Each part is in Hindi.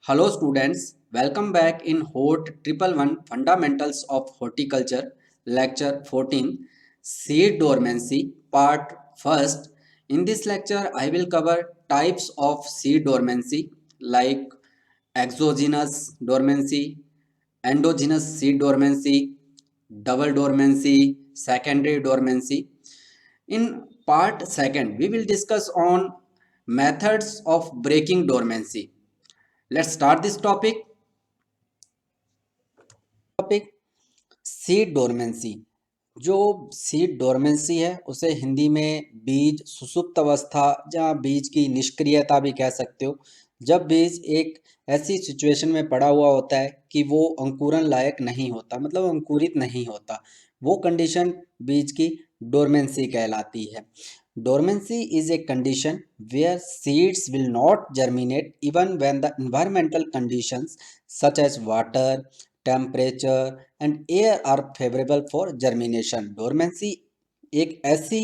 Hello students, welcome back in HORT 111 Fundamentals of Horticulture, Lecture 14, Seed Dormancy, Part 1st. In this lecture, I will cover types of seed dormancy like exogenous dormancy, endogenous seed dormancy, double dormancy, secondary dormancy. In part 2nd, we will discuss on methods of breaking dormancy. Let's start this topic seed dormancy. जो सीड डोरमेंसी है उसे हिंदी में बीज सुसुप्त अवस्था या बीज की निष्क्रियता भी कह सकते हो। जब बीज एक ऐसी सिचुएशन में पड़ा हुआ होता है कि वो अंकुरन लायक नहीं होता, मतलब अंकुरित नहीं होता, वो कंडीशन बीज की डोरमेंसी कहलाती है। Dormancy is a condition where seeds will not germinate even when the environmental conditions such as water, temperature and air are favourable for germination. Dormancy एक ऐसी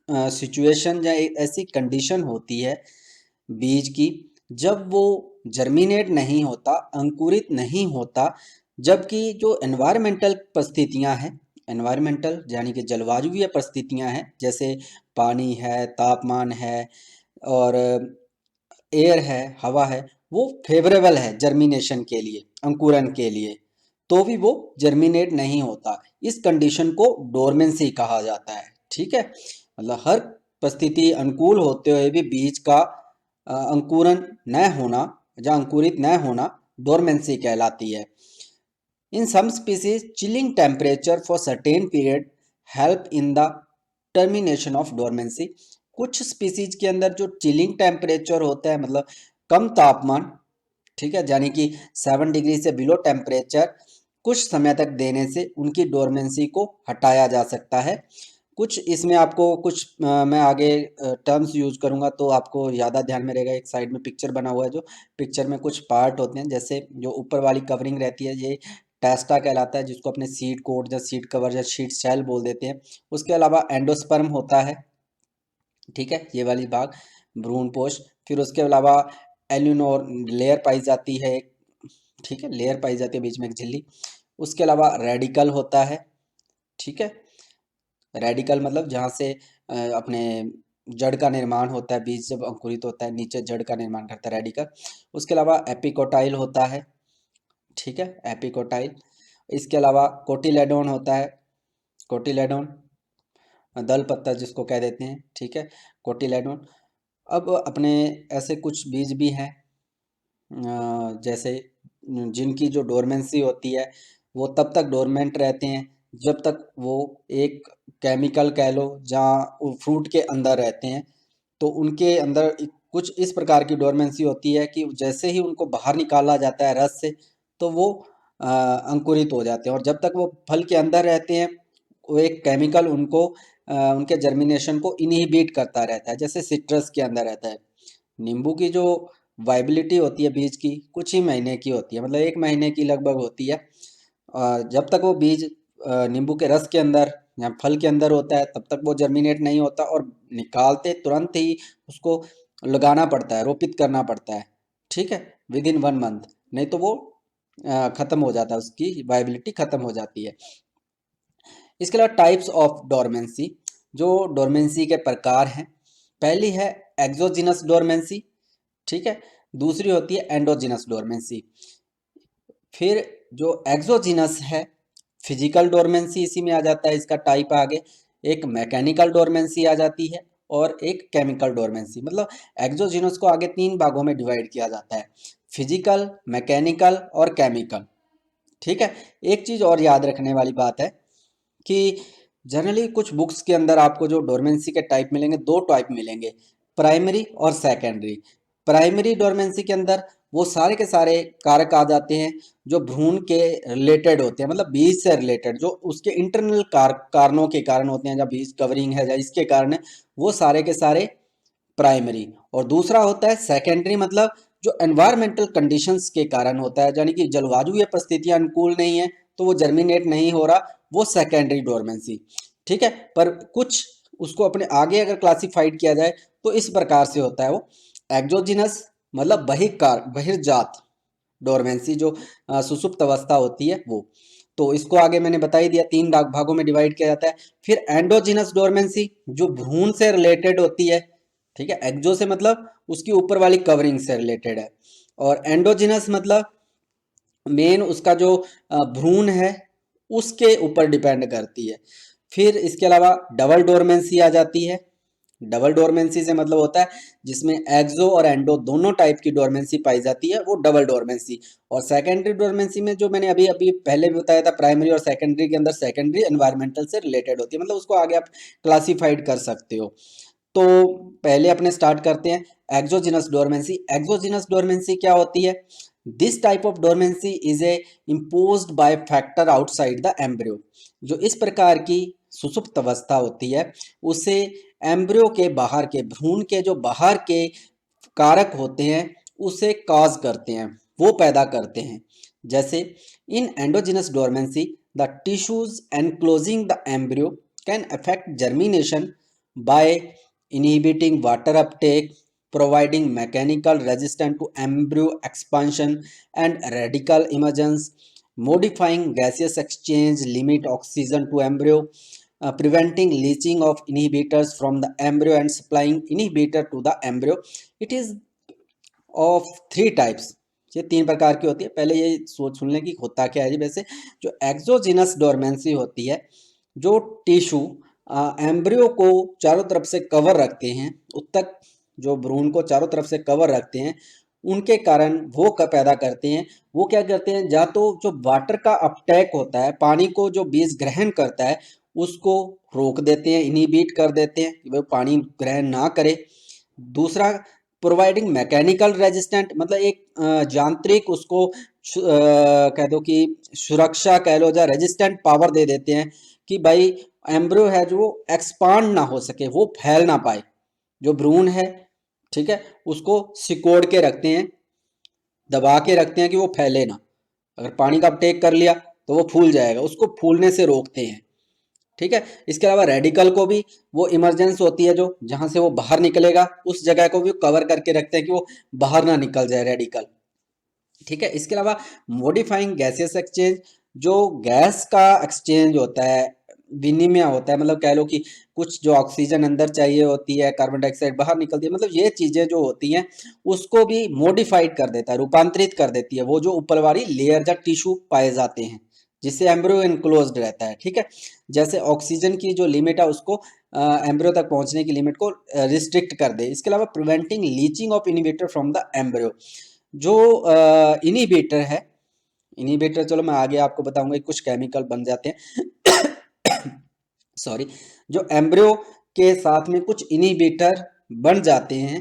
सिचुएशन या एक ऐसी कंडीशन होती है बीज की जब वो जर्मिनेट नहीं होता, अंकुरित नहीं होता, जबकि जो एनवायरमेंटल परिस्थितियां हैं, एनवायरमेंटल यानी कि जलवायुवीय परिस्थितियां हैं, जैसे पानी है, तापमान है और एयर है, हवा है, वो फेवरेबल है जर्मिनेशन के लिए, अंकुरन के लिए, तो भी वो जर्मिनेट नहीं होता। इस कंडीशन को डोरमेंसी कहा जाता है। ठीक है, मतलब हर परिस्थिति अनुकूल होते हुए भी बीज का अंकुरन न होना या अंकुरित न होना डोरमेंसी कहलाती है। In some species chilling temperature for certain period help in the termination of dormancy. कुछ स्पीसीज के अंदर जो चिलिंग टेम्परेचर होता है, मतलब कम तापमान, ठीक है, यानी कि 7 डिग्री से बिलो टेम्परेचर कुछ समय तक देने से उनकी डोरमेंसी को हटाया जा सकता है। कुछ इसमें आपको कुछ मैं आगे टर्म्स यूज करूंगा तो आपको ज़्यादा ध्यान में रहेगा। एक साइड में पिक्चर बना हुआ है, जो पिक्चर में कुछ पार्ट होते हैं, जैसे जो ऊपर वाली कवरिंग रहती है ये टेस्टा कहलाता है, जिसको अपने सीड कोट या सीड कवर या सीड सेल बोल देते हैं। उसके अलावा एंडोस्पर्म होता है, ठीक है, ये वाली भाग भ्रूण पोष। फिर उसके अलावा एल्यूनोर लेयर पाई जाती है एक, ठीक है, लेयर पाई जाती है बीच में एक झिल्ली। उसके अलावा रेडिकल होता है, ठीक है, रेडिकल मतलब जहाँ से अपने जड़ का निर्माण होता है, बीज जब अंकुरित होता है नीचे जड़ का निर्माण करता है रेडिकल। उसके अलावा एपिकोटाइल होता है, ठीक है, एपिकोटाइल। इसके अलावा कोटिलेडोन होता है, कोटिलेडोन दल पत्ता जिसको कह देते हैं, ठीक है, कोटिलेडोन। अब अपने ऐसे कुछ बीज भी हैं जैसे जिनकी जो डोरमेंसी होती है वो तब तक डोरमेंट रहते हैं जब तक वो एक केमिकल कह लो जहाँ फ्रूट के अंदर रहते हैं, तो उनके अंदर कुछ इस प्रकार की डोरमेंसी होती है कि जैसे ही उनको बाहर निकाला जाता है रस से तो वो अंकुरित हो जाते हैं, और जब तक वो फल के अंदर रहते हैं वो एक केमिकल उनको उनके जर्मिनेशन को इनहिबिट करता रहता है, जैसे सिट्रस के अंदर रहता है। नींबू की जो वाइबिलिटी होती है बीज की कुछ ही महीने की होती है, मतलब 1 महीने की लगभग होती है। जब तक वो बीज नींबू के रस के अंदर या फल के अंदर होता है तब तक वो जर्मिनेट नहीं होता, और निकालते तुरंत ही उसको लगाना पड़ता है, रोपित करना पड़ता है, ठीक है, विद इन 1 मंथ, नहीं तो वो खत्म हो जाता है, उसकी वाइबिलिटी खत्म हो जाती है। इसके अलावा टाइप्स ऑफ डोरमेंसी, जो डोरमेंसी के प्रकार हैं, पहली है एक्सोजिनस डोरमेंसी, ठीक है, दूसरी होती है एंडोजिनस डोरमेंसी। फिर जो एक्सोजिनस है फिजिकल डोरमेंसी इसी में आ जाता है, इसका टाइप आगे एक मैकेनिकल डोरमेंसी आ जाती है और एक केमिकल डोरमेंसी। मतलब एक्सोजिनस को आगे 3 भागों में डिवाइड किया जाता है, फिजिकल, मैकेनिकल और केमिकल, ठीक है। एक चीज और याद रखने वाली बात है कि जनरली कुछ बुक्स के अंदर आपको जो डोरमेंसी के टाइप मिलेंगे, 2 टाइप मिलेंगे, प्राइमरी और सेकेंडरी। प्राइमरी डोरमेंसी के अंदर वो सारे के सारे कारक आ जाते हैं जो भ्रूण के रिलेटेड होते हैं, मतलब बीज से रिलेटेड, जो उसके इंटरनल कारणों के कारण होते हैं, जब बीज कवरिंग है या इसके कारण है, वो सारे के सारे प्राइमरी। और दूसरा होता है सेकेंडरी, मतलब जो एनवायरमेंटल कंडीशंस के कारण होता है, यानी कि जलवायु या परिस्थितियां अनुकूल नहीं है तो वो जर्मिनेट नहीं हो रहा, वो सेकेंडरी डोरमेंसी, ठीक है। पर कुछ उसको अपने आगे अगर क्लासिफाइड किया जाए तो इस प्रकार से होता है वो एक्सोजिनस, मतलब बहिर्कार बहिर्जात, डोरमेंसी जो सुसुप्त अवस्था होती है वो। तो इसको आगे मैंने बता ही दिया, 3 भागों में डिवाइड किया जाता है। फिर एंडोजिनस डोरमेंसी जो भ्रूण से रिलेटेड होती है, ठीक है। एक्जो से मतलब उसकी ऊपर वाली कवरिंग से रिलेटेड है, और एंडोजिनस मतलब मेन उसका जो भ्रूण है उसके ऊपर डिपेंड करती है। फिर इसके अलावा डबल डोरमेंसी आ जाती है। डबल डोरमेंसी से मतलब होता है जिसमें एक्सो और एंडो दोनों टाइप की डोरमेंसी पाई जाती है, वो डबल डोरमेंसी। और सेकेंडरी डोरमेंसी में जो मैंने अभी अभी पहले भी बताया था, प्राइमरी और सेकेंडरी के अंदर सेकेंडरी एनवायरमेंटल से रिलेटेड होती है, मतलब उसको आगे आप क्लासिफाइड कर सकते हो। तो पहले अपने स्टार्ट करते हैं एक्सोजिनस डोरमेंसी। एक्सोजिनस डोरमेंसी क्या होती है? This type of dormancy is A imposed by factor outside the embryo. जो इस प्रकार की सुसुप्त अवस्था होती है उसे एम्ब्रियो के बाहर के, भ्रूण के जो बाहर के कारक होते हैं उसे कॉज करते हैं, वो पैदा करते हैं। जैसे in endogenous dormancy the tissues enclosing the embryo can affect germination by inhibiting water uptake, providing mechanical resistance to embryo expansion and radical emergence, modifying gaseous exchange, limit oxygen to embryo, preventing leaching of inhibitors from the embryo and supplying inhibitor to the embryo. It is of 3 types। ये 3 प्रकार की होती है। पहले ये सोच सुन लें कि होता क्या है जी। वैसे जो एक्सोजिनस डोरमेंसी होती है, जो टिश्यू एम्ब्रियो को चारों तरफ से कवर रखते हैं, उत्तक जो भ्रूण को चारों तरफ से कवर रखते हैं, उनके कारण वो पैदा करते हैं, वो क्या करते हैं, या तो जो वाटर का अपटेक होता है, पानी को जो बीज ग्रहण करता है उसको रोक देते हैं, इनहिबिट कर देते हैं कि वो पानी ग्रहण ना करे। दूसरा, प्रोवाइडिंग मैकेनिकल रेजिस्टेंट, मतलब एक यांत्रिक उसको कह दो कि सुरक्षा कह लो, या रेजिस्टेंट पावर दे देते हैं कि भाई एम्ब्रियो है जो एक्सपांड ना हो सके, वो फैल ना पाए। जो भ्रूण है, ठीक है, उसको सिकोड़ के रखते हैं, दबा के रखते हैं कि वो फैले ना। अगर पानी का अपटेक कर लिया तो वो फूल जाएगा, उसको फूलने से रोकते हैं, ठीक है। इसके अलावा रेडिकल को भी, वो इमरजेंस होती है जो जहां से वो बाहर निकलेगा उस जगह को भी कवर करके रखते हैं कि वो बाहर ना निकल जाए रेडिकल, ठीक है। इसके अलावा मॉडिफाइंग गैसियस एक्सचेंज, जो गैस का एक्सचेंज होता है, विनिमय होता है, मतलब कह लो कि कुछ जो ऑक्सीजन अंदर चाहिए होती है, कार्बन डाइऑक्साइड बाहर निकलती है, मतलब ये चीजें जो होती हैं उसको भी मॉडिफाइड कर देता है, रूपांतरित कर देती है वो जो ऊपर वाली लेयर या टिश्यू पाए जाते हैं, जिससे एम्ब्रियो इनक्लोज्ड रहता है, ठीक है। जैसे ऑक्सीजन की जो लिमिट है उसको एम्ब्रियो तक पहुंचने की लिमिट को रिस्ट्रिक्ट कर दे। इसके अलावा preventing leaching of inhibitor from the embryo. जो इनिबिटर है, इनिबिटर चलो मैं आगे आपको बताऊंगा, कुछ केमिकल बन जाते हैं सॉरी, जो एम्ब्रियो के साथ में कुछ इनिबिटर बन जाते हैं।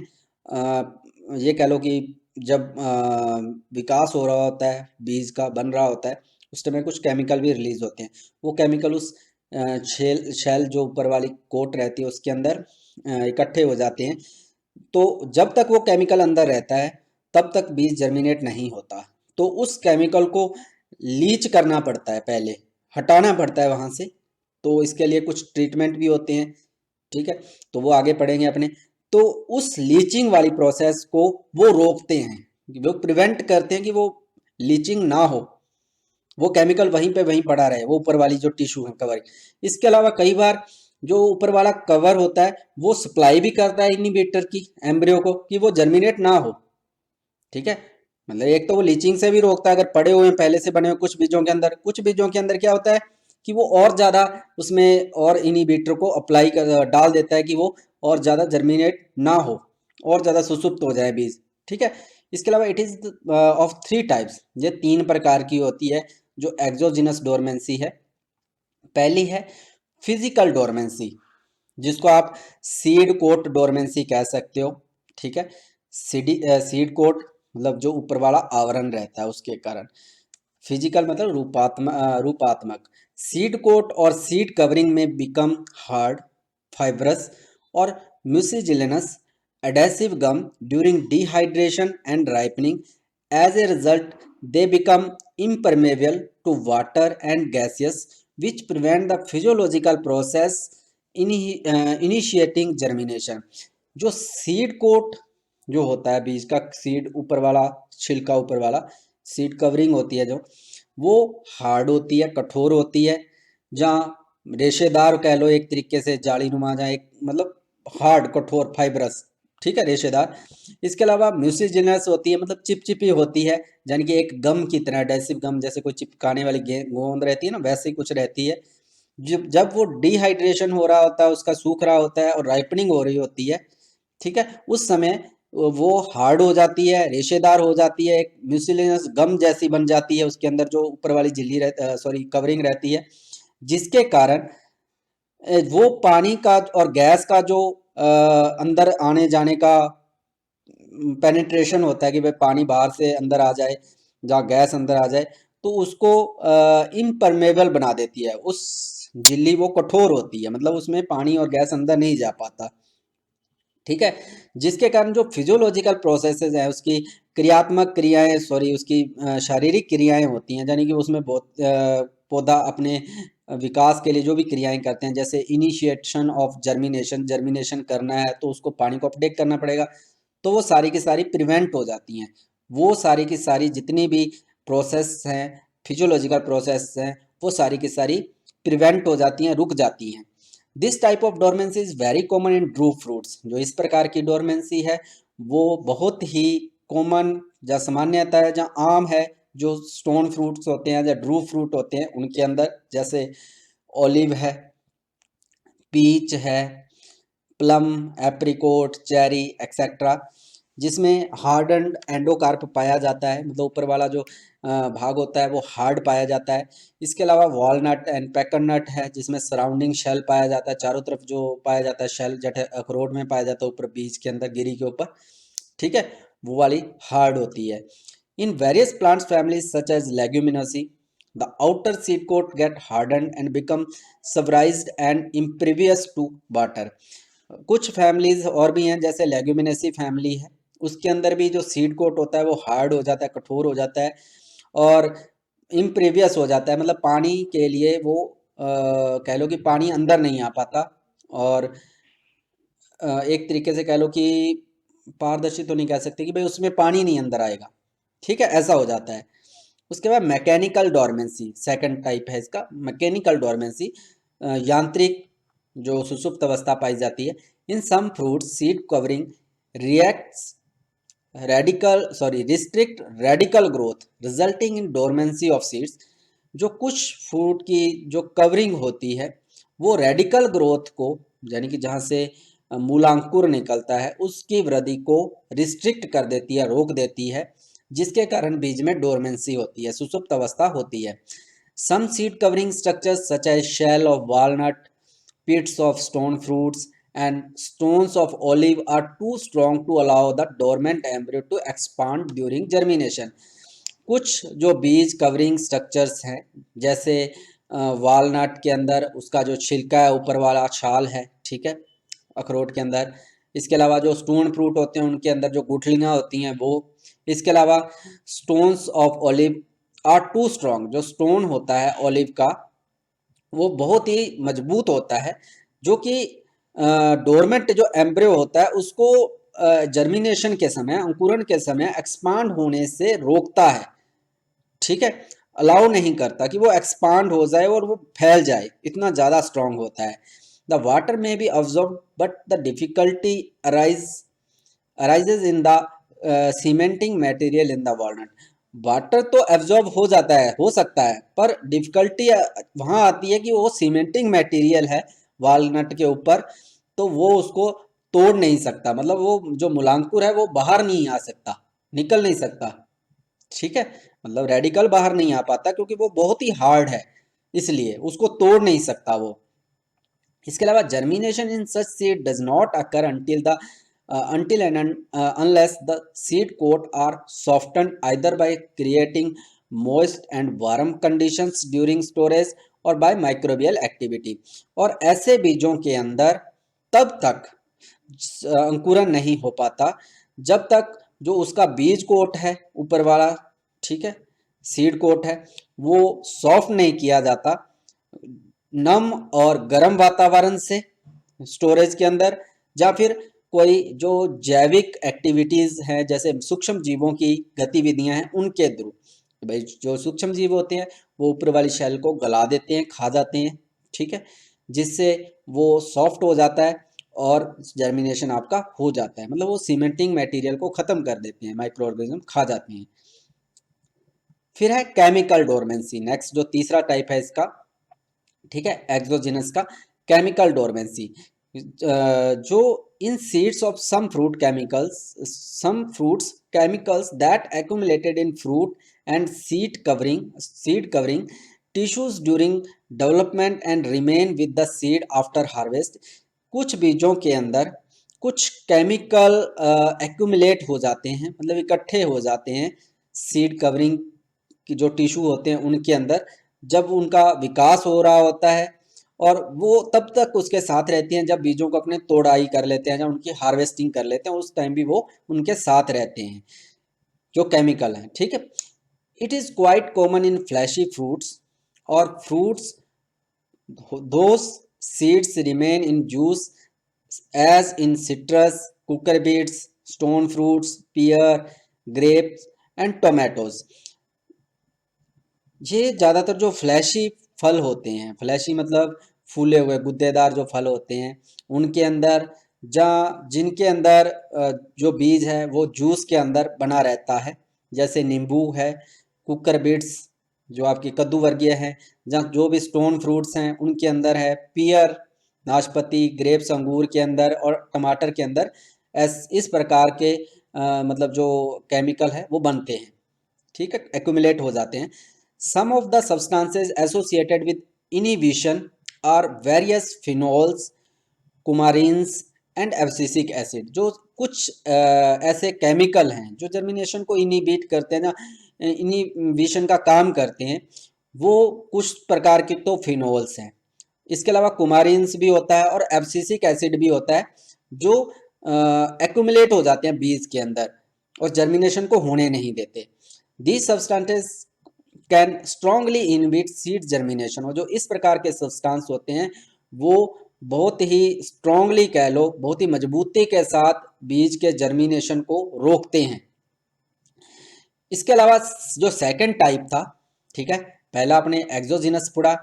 ये कह लो कि जब विकास हो रहा होता है, बीज का बन रहा होता है, उस टाइम कुछ केमिकल भी रिलीज होते हैं। वो केमिकल उस शेल जो ऊपर वाली कोट रहती है उसके अंदर इकट्ठे हो जाते हैं। तो जब तक वो केमिकल अंदर रहता है तब तक बीज जर्मिनेट नहीं होता। तो उस केमिकल को लीच करना पड़ता है, पहले हटाना पड़ता है वहां से। तो इसके लिए कुछ ट्रीटमेंट भी होते हैं, ठीक है, तो वो आगे पढ़ेंगे अपने। तो उस लीचिंग वाली प्रोसेस को वो रोकते हैं, वो प्रिवेंट करते हैं कि वो लीचिंग ना हो, वो केमिकल वहीं पे वहीं पड़ा रहे, वो ऊपर वाली जो टिश्यू है कवर। इसके अलावा कई बार जो ऊपर वाला कवर होता है वो सप्लाई भी करता है इनिबिटर की एम्ब्रियो को कि वो जर्मिनेट ना हो, ठीक है। मतलब एक तो वो लीचिंग से भी रोकता है, अगर पड़े हुए हैं पहले से बने हुए कुछ बीजों के अंदर, कुछ बीजों के अंदर क्या होता है कि वो और ज्यादा उसमें और इनिबिटर को अप्लाई कर डाल देता है कि वो और ज्यादा जर्मिनेट ना हो, और ज्यादा सुसुप्त हो जाए बीज, ठीक है। इसके अलावा इट इज ऑफ 3 टाइप्स, ये 3 प्रकार की होती है जो एक्सोजिनस डोरमेंसी है। पहली है फिजिकल डोरमेंसी, जिसको आप सीड कोट डोरमेंसी कह सकते हो, ठीक है। सीड कोट मतलब जो ऊपर वाला आवरण रहता है उसके कारण। फिजिकल मतलब रूपात्मक। सीड कोट और सीड कवरिंग में बिकम हार्ड, फाइब्रस और म्यूसिजिलिनस adhesive gum during dehydration and ripening. As a result, they become impermeable to water and gases, which prevent the physiological process initiating germination. जो सीड कोट जो होता है बीज का, सीड ऊपर वाला छिलका ऊपर वाला, सीड कवरिंग होती है जो, वो हार्ड होती है, कठोर होती है, जहाँ रेशेदार कह लो एक तरीके से, जाली नुमा, जहाँ एक मतलब हार्ड कठोर फाइब्रस, ठीक है, रेशेदार। इसके अलावा म्यूसिजिनस होती है, मतलब चिपचिपी होती है, यानी कि एक गम की तरह, एडेसिव गम, जैसे कोई चिपकाने वाली गोंद रहती है ना, वैसे ही कुछ रहती है। जब जब वो डिहाइड्रेशन हो रहा होता है, उसका सूख रहा होता है और राइपनिंग हो रही होती है, ठीक है, उस समय वो हार्ड हो जाती है, रेशेदार हो जाती है, एक म्यूसिलिनस गम जैसी बन जाती है, उसके अंदर जो ऊपर वाली झिल्ली सॉरी कवरिंग रहती है, जिसके कारण वो पानी का और गैस का जो अंदर आने जाने का पेनिट्रेशन होता है, कि भाई पानी बाहर से अंदर आ जाए, जहाँ गैस अंदर आ जाए, तो उसको इम्परमेबल बना देती है। उस झिल्ली वो कठोर होती है, मतलब उसमें पानी और गैस अंदर नहीं जा पाता, ठीक है, जिसके कारण जो फिजियोलॉजिकल प्रोसेसेस हैं, उसकी क्रियात्मक क्रियाएं, सॉरी उसकी शारीरिक क्रियाएं होती हैं, यानी कि उसमें बहुत पौधा अपने विकास के लिए जो भी क्रियाएं करते हैं, जैसे इनिशिएशन ऑफ जर्मिनेशन, जर्मिनेशन करना है तो उसको पानी को अपटेक करना पड़ेगा, तो वो सारी की सारी प्रिवेंट हो जाती हैं। वो सारी की सारी जितनी भी प्रोसेस हैं, फिजियोलॉजिकल प्रोसेस हैं, वो सारी की सारी प्रिवेंट हो जाती हैं, रुक जाती हैं। This type of dormancy is very common in Drew fruits. जो इस प्रकार की डोरमेंसी है वो बहुत ही कॉमन या सामान्यता है जहाँ आम है, जो स्टोन फ्रूट्स होते हैं या ड्रू फ्रूट होते हैं उनके अंदर, जैसे ओलिव है, पीच है, प्लम, एप्रिकोट, चेरी एक्सेट्रा, जिसमें हार्डन्ड एंडोकार्प पाया जाता है, मतलब ऊपर वाला जो भाग होता है वो हार्ड पाया जाता है। इसके अलावा वॉलनट एंड पेकरनट है, जिसमें सराउंडिंग शेल पाया जाता है, चारों तरफ जो पाया जाता है शेल, जैसे अखरोट में पाया जाता है ऊपर बीज के अंदर, गिरी के ऊपर, ठीक है, वो वाली हार्ड होती है। In various plants families such as leguminosae, the outer seed coat get hardened and become subrized and impervious to water। कुछ फैमिलीज और भी हैं, जैसे लेग्यूमिनेसी फैमिली है, उसके अंदर भी जो सीड कोट होता है वो हार्ड हो जाता है, कठोर हो जाता है और इम्प्रीवियस हो जाता है, मतलब पानी के लिए वो कह लो कि पानी अंदर नहीं आ पाता, और एक तरीके से कह लो कि पारदर्शी तो नहीं कह सकते कि भाई उसमें पानी नहीं अंदर आएगा, ठीक है, ऐसा हो जाता है। उसके बाद मैकेनिकल डोरमेंसी, सेकंड टाइप है इसका, मैकेनिकल डोरमेंसी, यांत्रिक जो सुषुप्त अवस्था पाई जाती है। In some fruit seed covering reacts restrict radical growth resulting in dormancy of seeds. जो कुछ फ्रूट की जो कवरिंग होती है वो रेडिकल ग्रोथ को, यानी कि जहाँ से मूलांकुर निकलता है, उसकी वृद्धि को रिस्ट्रिक्ट कर देती है, रोक देती है, जिसके कारण बीज में डोरमेंसी होती है, सुसुप्त अवस्था होती है। Some seed covering structures such as shell of walnut, pits of stone fruits and stones of olive are too strong to allow the dormant embryo to expand during germination। कुछ जो बीज कवरिंग स्ट्रक्चर्स हैं, जैसे वालनट के अंदर उसका जो छिलका है, ऊपर वाला छाल है, ठीक है, अखरोट के अंदर। इसके अलावा जो स्टोन फ्रूट होते हैं उनके अंदर जो गुठलियाँ होती हैं वो। इसके अलावा stones of olive are too strong, जो स्टोन होता है ऑलिव का वो बहुत ही मजबूत होता है, जो कि डोरमेंट जो एम्ब्रियो होता है उसको जर्मिनेशन के समय, अंकुरण के समय एक्सपांड होने से रोकता है, ठीक है, अलाउ नहीं करता कि वो एक्सपांड हो जाए और वो फैल जाए, इतना ज़्यादा स्ट्रांग होता है। The water may be absorb but the difficulty arises in the cementing material in the walnut. Water तो एब्जॉर्ब हो जाता है, हो सकता है, पर डिफिकल्टी वहाँ आती है कि वो सीमेंटिंग मटेरियल है वॉलनट के ऊपर, तो वो उसको तोड़ नहीं सकता, मतलब वो जो मूलांकुर है वो बाहर नहीं आ सकता, निकल नहीं सकता, ठीक है, मतलब रेडिकल बाहर नहीं आ पाता क्योंकि वो बहुत ही हार्ड है, इसलिए उसको तोड़ नहीं सकता वो। इसके अलावा germination in such seed does not occur until and unless the seed coat are softened either by creating moist and warm conditions during storage or by microbial activity। और ऐसे बीजों के अंदर तब तक अंकुरन नहीं हो पाता जब तक जो उसका बीज कोट है ऊपर वाला, ठीक है, सीड कोट है, वो सॉफ्ट नहीं किया जाता नम और गर्म वातावरण से स्टोरेज के अंदर, या फिर कोई जो जैविक एक्टिविटीज हैं जैसे सूक्ष्म जीवों की गतिविधियां हैं उनके थ्रू, भाई जो सूक्ष्म जीव होते हैं वो ऊपर वाली शेल को गला देते हैं, खा जाते हैं, ठीक है, जिससे वो सॉफ्ट हो जाता है और जर्मिनेशन आपका हो जाता है, मतलब वो सीमेंटिंग मटेरियल को खत्म कर देते हैं, माइक्रो ऑर्गेनिज्म खा जाते हैं। फिर है केमिकल डोरमेंसी, नेक्स्ट जो तीसरा टाइप है इसका, ठीक है, एक्सोजिनस का केमिकल डोरमेंसी, जो in seeds of some fruits chemicals that accumulated in fruit and seed covering tissues during development and remain with the seed after harvest। कुछ बीजों के अंदर कुछ केमिकल एक्यूमुलेट हो जाते हैं, मतलब इकट्ठे हो जाते हैं सीड कवरिंग की जो टिश्यू होते हैं उनके अंदर, जब उनका विकास हो रहा होता है, और वो तब तक उसके साथ रहती हैं जब बीजों को अपने तोड़ाई कर लेते हैं, जब उनकी हार्वेस्टिंग कर लेते हैं, उस टाइम भी वो उनके साथ रहते हैं जो केमिकल हैं, ठीक है। It is quite common in fleshy fruits और fruits, those seeds remain in juice as in citrus, cucurbits, stone fruits, pear, grapes and tomatoes. ये ज़्यादातर जो फ्लैशी फल होते हैं, फ्लैशी मतलब फूले हुए गुद्देदार जो फल होते हैं, उनके अंदर जहाँ जिनके अंदर जो बीज है वो जूस के अंदर बना रहता है, जैसे नींबू है, कुकर बीट्स जो आपकी कद्दू वर्गीय है, जहाँ जो भी स्टोन फ्रूट्स हैं उनके अंदर है, पियर नाशपाती, ग्रेप्स अंगूर के अंदर, और टमाटर के अंदर इस प्रकार के मतलब जो केमिकल है वो बनते हैं, ठीक है, एक्यूमुलेट हो जाते हैं। Some of the substances associated with inhibition are various phenols, coumarins and abscisic acid. जो कुछ ऐसे केमिकल हैं जो जर्मिनेशन को इनिबिट करते हैं ना, इनिबिशन का काम करते हैं, वो कुछ प्रकार के तो फिनोल्स हैं, इसके अलावा कुमारिन्स भी होता है और एब्सिसिक एसिड भी होता है, जो एक्यूमुलेट हो जाते हैं बीज के अंदर और जर्मिनेशन को होने नहीं देते। These substances can strongly inhibit seed germination, और जो इस प्रकार के सब्सटेंस होते हैं वो बहुत ही स्ट्रांगली कह लो, बहुत ही मजबूती के साथ बीज के जर्मिनेशन को रोकते हैं। इसके अलावा जो सेकंड टाइप था, ठीक है, पहला अपने एक्सोजिनस पढ़ा,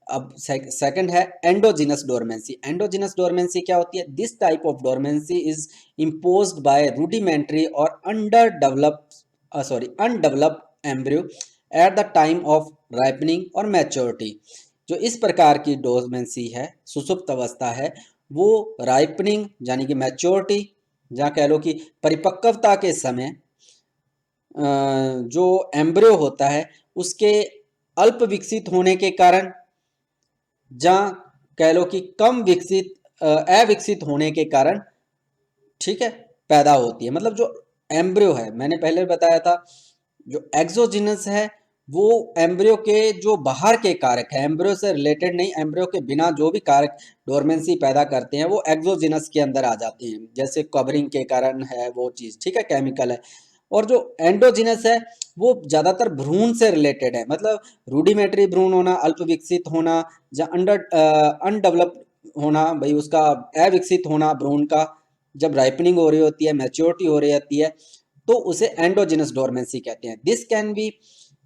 अब सेकंड है एंडोजिनस डोरमेंसी। एंडोजिनस डोरमेंसी क्या होती है? This type of dormancy is imposed by rudimentary और undeveloped embryo at the time of ripening और मैच्योरिटी। जो इस प्रकार की डोरमेंसी है, सुसुप्त अवस्था है, वो राइपनिंग यानी कि मैच्योरिटी, जहाँ कह लो कि परिपक्वता के समय जो एम्ब्रियो होता है उसके अल्प विकसित होने के कारण, जहाँ कह लो कि कम विकसित अविकसित होने के कारण, ठीक है, पैदा होती है। मतलब जो एम्ब्रियो है, मैंने पहले बताया था, जो एक्सोजिनस है वो एम्ब्रियो के जो बाहर के कारक है, एम्ब्रियो से रिलेटेड नहीं, एम्ब्रियो के बिना जो भी कारक डोरमेंसी पैदा करते हैं वो एक्सोजिनस के अंदर आ जाते हैं, जैसे कवरिंग के कारण है वो चीज़, ठीक है, केमिकल है। और जो एंडोजिनस है वो ज़्यादातर भ्रूण से रिलेटेड है, मतलब रूडिमेटरी भ्रूण होना, अल्प विकसित होना, या अनडेवलप्ड होना, भाई उसका अविकसित होना भ्रूण का, जब राइपनिंग हो रही होती है, मैच्योरिटी हो रही होती है, तो उसे एंडोजिनस डोरमेंसी कहते हैं। This can be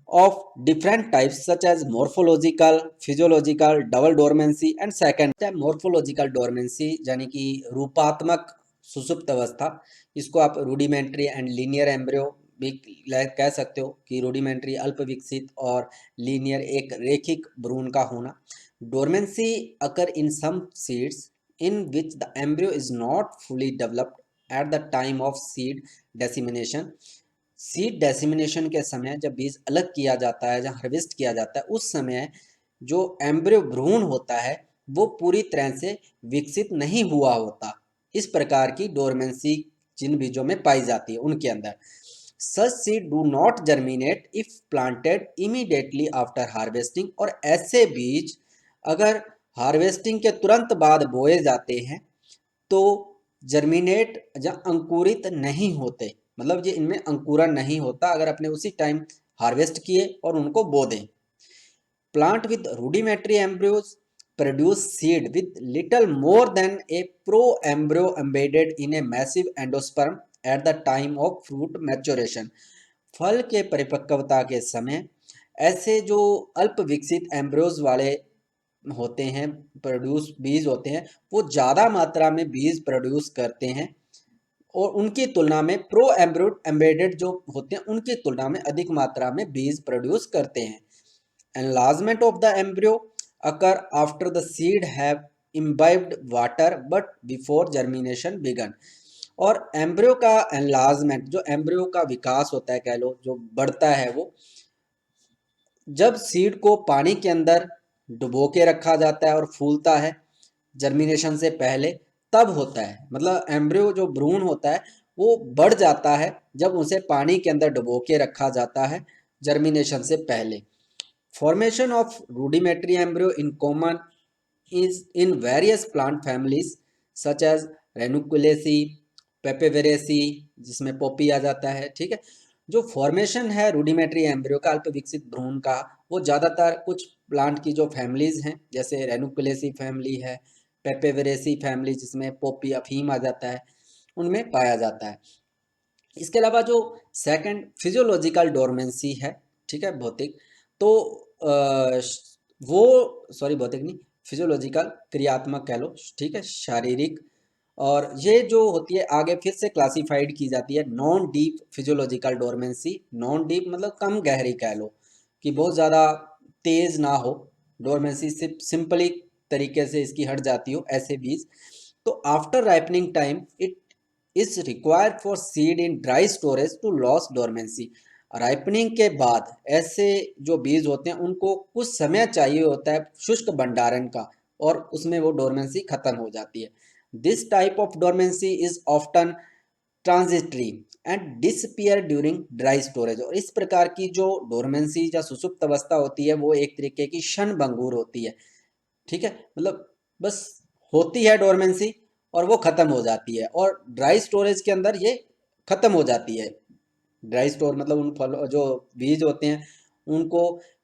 of different types such as morphological, physiological, double dormancy and second है मोर्फोलॉजिकल डोरमेंसी, यानी कि रूपात्मक सुसुप्त अवस्था। इसको आप रूडिमेंट्री एंड लीनियर एम्ब्रियो भी कह सकते हो, कि रूडिमेंट्री अल्प विकसित और लीनियर एक रेखिक भ्रूण का होना। Dormancy occur in some seeds in which the embryo is not fully developed at the time of seed dissemination। Seed dissemination के समय जब बीज अलग किया जाता है, जहाँ हार्वेस्ट किया जाता है, उस समय जो एम्ब्रियो भ्रूण होता है वो पूरी तरह से विकसित नहीं हुआ होता। इस प्रकार की डोरमेंसी जिन बीजों में पाई जाती है उनके अंदर, such seed do not germinate if planted immediately after harvesting. और ऐसे बीज अगर हार्वेस्टिंग के तुरंत बाद बोए जाते हैं तो जर्मिनेट या अंकुरित नहीं होते, मतलब ये इनमें अंकुरन नहीं होता अगर अपने उसी टाइम हार्वेस्ट किए और उनको बो दें। Plant with rudimentary embryos produce seed with little more than a pro-embryo embedded in a massive endosperm at the time of fruit maturation। फल के परिपक्वता के समय ऐसे जो अल्प विकसित एम्ब्रियोज वाले होते हैं, प्रोड्यूस बीज होते हैं, वो ज़्यादा मात्रा में बीज प्रोड्यूस करते हैं और उनकी तुलना में प्रो एम्बेडेड जो होते हैं उनकी तुलना में अधिक मात्रा में बीज प्रोड्यूस करते हैं। Enlargement of the embryo occur after the seed have imbibed water but before germination begun। और एम्ब्रियो का एनलार्जमेंट, जो एम्ब्रियो का विकास होता है, कह लो जो बढ़ता है, वो जब सीड को पानी के अंदर डुबो के रखा जाता है और फूलता है जर्मिनेशन से पहले, तब होता है। मतलब एम्ब्रियो जो भ्रूण होता है वो बढ़ जाता है जब उसे पानी के अंदर डुबो के रखा जाता है जर्मिनेशन से पहले। Formation of rudimentary embryo in common is in various plant families such as Ranunculaceae, Papaver जिसमें पोपी आ जाता है। ठीक है, जो फॉर्मेशन है रूडिमेट्री एम्ब्रियो का, अल्प विकसित भ्रूण का, वो ज़्यादातर कुछ प्लांट की जो फैमिलीज हैं जैसे रेनुकुलेसी फैमिली है, पेपेवेरेसी फैमिली जिसमें पोपी अफीम आ जाता है, उनमें पाया जाता है। इसके अलावा जो सेकंड फिजियोलॉजिकल डोरमेंसी है, ठीक है, भौतिक, तो वो सॉरी भौतिक नहीं, फिजियोलॉजिकल क्रियात्मक कह लो, ठीक है, शारीरिक। और ये जो होती है आगे फिर से क्लासिफाइड की जाती है non deep physiological dormancy. Non deep मतलब कम गहरी कह लो, कि बहुत ज़्यादा तेज ना हो, डोरमेंसी से सिंपली तरीके से इसकी हट जाती हो, ऐसे बीज। तो after ripening time it is required for seed in dry storage to loss dormancy. Ripening के बाद ऐसे जो बीज होते हैं उनको कुछ समय चाहिए होता है शुष्क भंडारण का, और उसमें वो डोरमेंसी खत्म हो जाती है। This type of dormancy is often transitory and disappear during dry storage. और इस प्रकार की जो डोरमेंसी या सुसुप्त अवस्था होती है वो एक तरीके की क्षणभंगुर होती है। ठीक है, मतलब बस होती है डोरमेंसी और वो खत्म हो जाती है, और ड्राई स्टोरेज के अंदर ये खत्म हो जाती है। ड्राई स्टोर मतलब उन फल जो बीज होते हैं उनको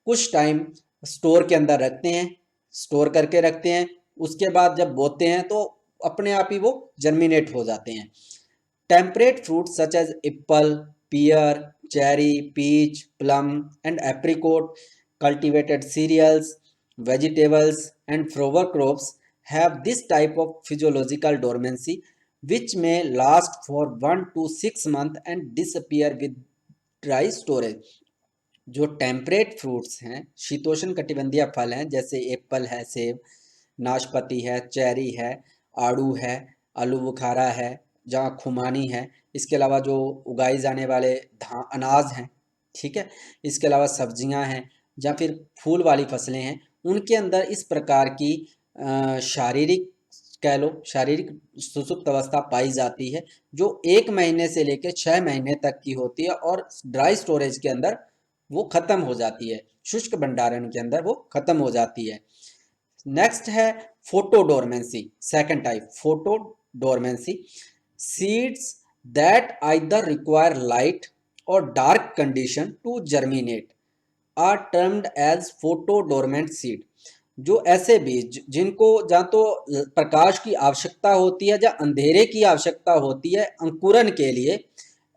कुछ टाइम स्टोर के अंदर रखते हैं, स्टोर करके रखते हैं, उसके बाद जब बोते हैं तो अपने आप ही वो जर्मिनेट हो जाते हैं। Temperate fruit such as apple, pear, cherry, peach, plum and apricot, cultivated cereals, vegetables and flower crops have this type of physiological dormancy which may last for 1 to 6 months and disappear with dry storage। जो टेम्परेट फ्रूट्स हैं, शीतोष्ण कटिबंधीय फल हैं, जैसे एप्पल है, सेब, नाशपाती है, चेरी है, आड़ू है, आलू बुखारा है, जहाँ खुमानी है, इसके अलावा जो उगाई जाने वाले अनाज हैं, ठीक है, इसके अलावा सब्जियां हैं या फिर फूल वाली फसलें हैं, उनके अंदर इस प्रकार की शारीरिक कह लो शारीरिक सुसुप्त अवस्था पाई जाती है, जो 1 महीने से लेकर 6 महीने तक की होती है और ड्राई स्टोरेज के अंदर वो खत्म हो जाती है, शुष्क भंडारण के अंदर वो खत्म हो जाती है। नेक्स्ट है photodormancy, second type photodormancy. Seeds that either require light और dark condition to germinate are termed as photodormant seed. जो ऐसे बीज जिनको जहाँ तो प्रकाश की आवश्यकता होती है या अंधेरे की आवश्यकता होती है अंकुरन के लिए,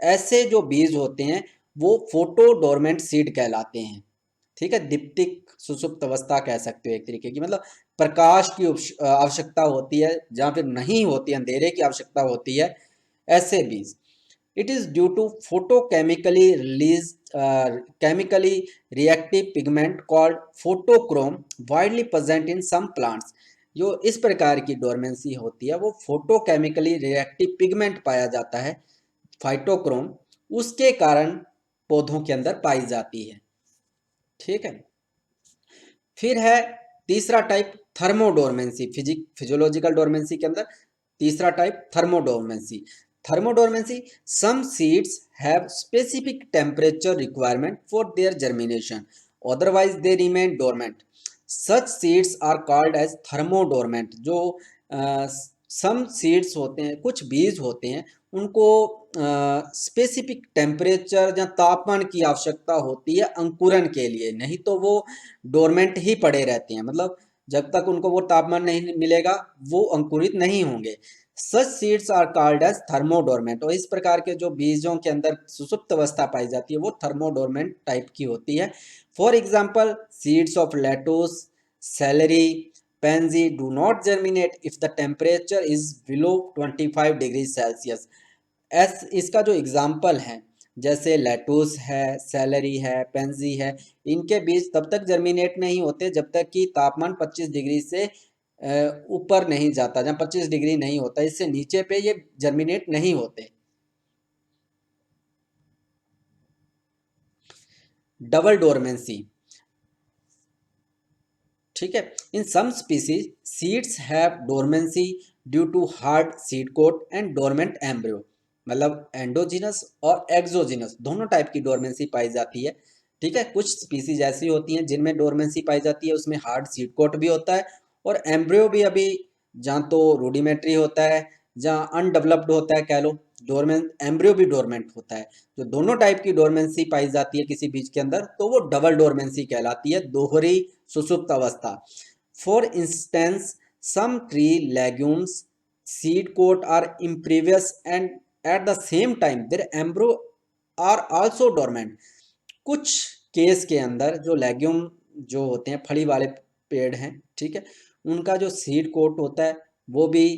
ऐसे जो बीज होते हैं वो फोटोडोरमेंट सीड कहलाते हैं। ठीक है, दीप्तिक सुसुप्त अवस्था कह सकते हो एक तरीके की, मतलब प्रकाश की आवश्यकता होती है जहाँ फिर नहीं होती, अंधेरे की आवश्यकता होती है, ऐसे बीज। It is due to photochemically released chemically reactive pigment called photochrome widely present in some plants। जो इस प्रकार की डोरमेंसी होती है वो फोटोकेमिकली रिएक्टिव पिगमेंट पाया जाता है, फाइटोक्रोम, उसके कारण पौधों के अंदर पाई जाती है। ठीक है, फिर है तीसरा टाइप थर्मोडोरमेंसी। फिजियोलॉजिकल डोरमेंसी के अंदर तीसरा type थर्मोडोरमेंसी। Thermodormancy, some seeds have specific temperature requirement for their germination, otherwise they remain dormant। Such seeds are called as thermodormant। जो some seeds होते हैं, कुछ बीज होते हैं, उनको स्पेसिफिक टेम्परेचर या तापमान की आवश्यकता होती है अंकुरन के लिए, नहीं तो वो डोरमेंट ही पड़े रहते हैं, मतलब जब तक उनको वो तापमान नहीं मिलेगा वो अंकुरित नहीं होंगे। सच सीड्स आर कॉल्ड एज थर्मोडोरमेंट, और इस प्रकार के जो बीजों के अंदर सुसुप्त अवस्था पाई जाती है वो थर्मोडोरमेंट टाइप की होती है। For example seeds of lettuce, salary, pansy do not germinate if the temperature is below 25 degree Celsius. इसका जो एग्जाम्पल है, जैसे लेटुस है, सेलरी है, पेंजी है, इनके बीज तब तक जर्मिनेट नहीं होते जब तक कि तापमान 25 डिग्री से ऊपर नहीं जाता, जहाँ 25 डिग्री नहीं होता, इससे नीचे पे ये जर्मिनेट नहीं होते। डबल डोरमेंसी, ठीक है। In some species seeds have dormancy due to hard seed coat and dormant embryo, मतलब एंडोजिनस और एक्सोजिनस दोनों टाइप की डोरमेंसी पाई जाती है, ठीक है। कुछ स्पीसीज ऐसी होती हैं जिनमें डोरमेंसी पाई जाती है, उसमें हार्ड सीड कोट भी होता है और एम्ब्रियो भी अभी जहाँ तो रूडिमेंट्री होता है, जहाँ अनडेवलप्ड होता है कह लो, डोरमेंट एम्ब्रियो भी डोरमेंट होता है। जो दोनों टाइप की डोरमेंसी पाई जाती है किसी बीज के अंदर तो वो डबल डोरमेंसी कहलाती है, दोहरी सुसुप्त अवस्था। For instance some tree legumes seed coat are impervious and at the same time there embryo are also dormant. कुछ केस के अंदर जो लेग्यूम जो होते हैं फली वाले पेड़ हैं, ठीक है, उनका जो सीड कोट होता है वो भी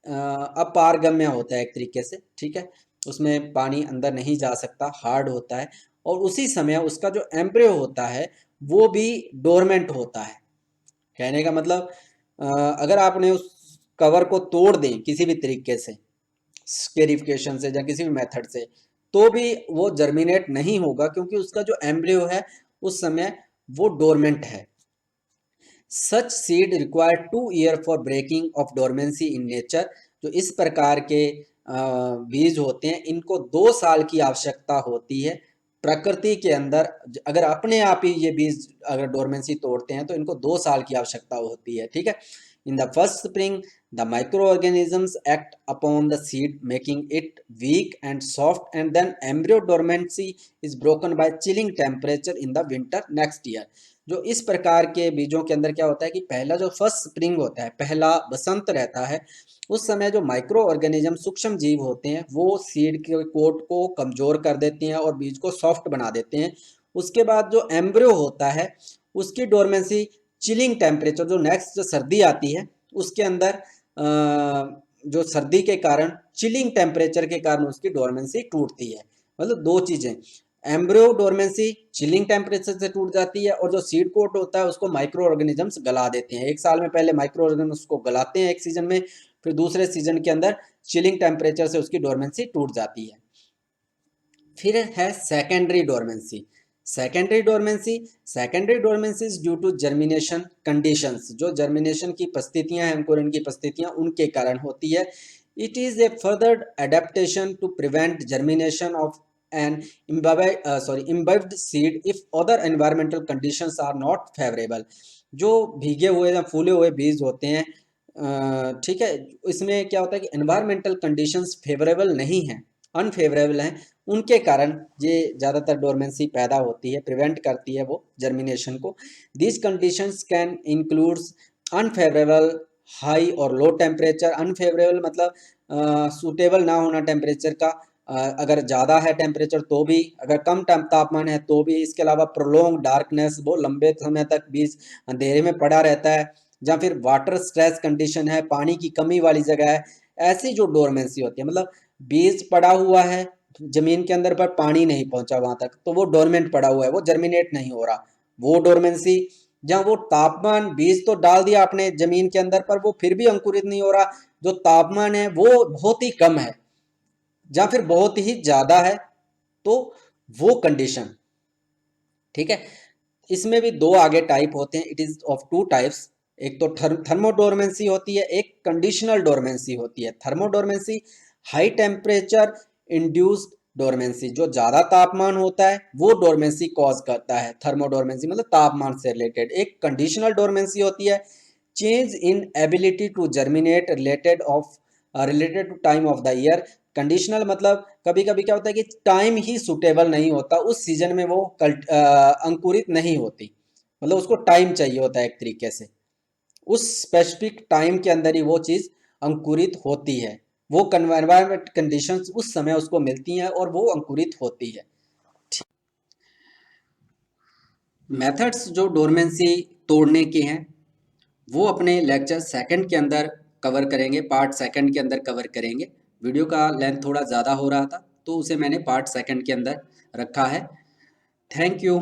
अपारगम्य होता है एक तरीके से, ठीक है, उसमें पानी अंदर नहीं जा सकता, हार्ड होता है, और उसी समय उसका जो एम्ब्रियो होता है वो भी डोरमेंट होता है। कहने का मतलब अगर आपने उस कवर को तोड़ दें किसी भी तरीके से, स्केरिफिकेशन से या किसी भी मेथड से, तो भी वो जर्मिनेट नहीं होगा क्योंकि उसका जो एम्ब्रियो है उस समय वो डोरमेंट है। Such seed require 2 year for breaking off dormancy in nature. जो इस प्रकार के बीज होते हैं इनको 2 साल की आवश्यकता होती है प्रकृति के अंदर। अगर अपने आप ही ये बीज अगर डोरमेंसी तोड़ते हैं तो इनको 2 साल की आवश्यकता होती है, ठीक है। In the first spring the micro organisms act upon the seed making it weak and soft and then embryo dormancy is broken by chilling temperature in the winter next year. जो इस प्रकार के बीजों के अंदर क्या होता है कि पहला जो फर्स्ट स्प्रिंग होता है, पहला बसंत रहता है, उस समय जो माइक्रो ऑर्गेनिज्म सूक्ष्म जीव होते हैं वो सीड के कोट को कमजोर कर देते हैं और बीज को सॉफ्ट बना देते हैं। उसके बाद जो एम्ब्रियो होता है उसकी डोरमेंसी चिलिंग टेम्परेचर, जो नेक्स्ट जो सर्दी आती है उसके अंदर जो सर्दी के कारण चिलिंग टेम्परेचर के कारण उसकी डोरमेंसी टूटती है। मतलब दो चीजें, एम्ब्रियो डोरमेंसी चिलिंग टेम्परेचर से टूट जाती है और जो सीड कोट होता है उसको माइक्रो ऑर्गेनिजम्स गला देते हैं। एक साल में पहले माइक्रो ऑर्गेनिजम्स को गलाते हैं एक सीजन में, फिर दूसरे सीजन के अंदर चिलिंग टेम्परेचर से उसकी डोरमेंसी टूट जाती है। फिर है secondary dormancy. Secondary dormancy due to germination conditions, जो जर्मिनेशन की परिस्थितियां हैं अंकुरण की परिस्थितियां उनके कारण होती है। It is a further adaptation to prevent germination of an imbibed seed if other environmental conditions are not favourable. जो भीगे हुए या फूले हुए बीज होते हैं, ठीक है, इसमें क्या होता है कि एनवायरमेंटल कंडीशंस फेवरेबल नहीं है, अनफेवरेबल हैं, उनके कारण ये ज़्यादातर डोरमेंसी पैदा होती है, प्रिवेंट करती है वो जर्मिनेशन को। These conditions can includes unfavourable high और लो टेम्परेचर। अनफेवरेबल मतलब सूटेबल ना होना टेम्परेचर का, अगर ज़्यादा है टेम्परेचर तो भी, अगर कम तापमान है तो भी। इसके अलावा प्रोलॉन्ग डार्कनेस, वो लंबे समय तक बीज अंधेरे में पड़ा रहता है, या फिर वाटर स्ट्रेस कंडीशन है, पानी की कमी वाली जगह है, ऐसी जो डोरमेंसी होती है, मतलब बीज पड़ा हुआ है जमीन के अंदर पर पानी नहीं पहुंचा वहां तक तो वो डोरमेंट पड़ा हुआ है, वो जर्मिनेट नहीं हो रहा, वो डोरमेंसी। जहाँ वो तापमान, बीज तो डाल दिया आपने जमीन के अंदर पर वो फिर भी अंकुरित नहीं हो रहा, जो तापमान है वो बहुत ही कम है या फिर बहुत ही ज्यादा है, तो वो कंडीशन, ठीक है। इसमें भी दो आगे टाइप होते हैं, it is of two types. एक तो थर्मोडोरमेंसी होती है, एक कंडीशनल डोरमेंसी होती है। थर्मोडोरमेंसी हाई टेम्परेचर इंड्यूस्ड डोरमेंसी, जो ज्यादा तापमान होता है वो डोरमेंसी कॉज करता है, थर्मोडोरमेंसी मतलब तापमान से रिलेटेड। एक कंडीशनल डोरमेंसी होती है change in ability to germinate related to time of the year. Conditional मतलब कभी कभी क्या होता है कि टाइम ही सुटेबल नहीं होता, उस सीजन में वो अंकुरित नहीं होती, मतलब उसको टाइम चाहिए होता है एक तरीके से, उस स्पेसिफिक टाइम के अंदर ही वो चीज अंकुरित होती है, वो एनवायरमेंट कंडीशंस उस समय उसको मिलती हैं और वो अंकुरित होती है। मेथड्स जो डोरमेंसी तोड़ने के हैं वो अपने लेक्चर सेकंड के अंदर कवर करेंगे, पार्ट सेकंड के अंदर कवर करेंगे। वीडियो का लेंथ थोड़ा ज़्यादा हो रहा था तो उसे मैंने पार्ट सेकंड के अंदर रखा है। Thank you.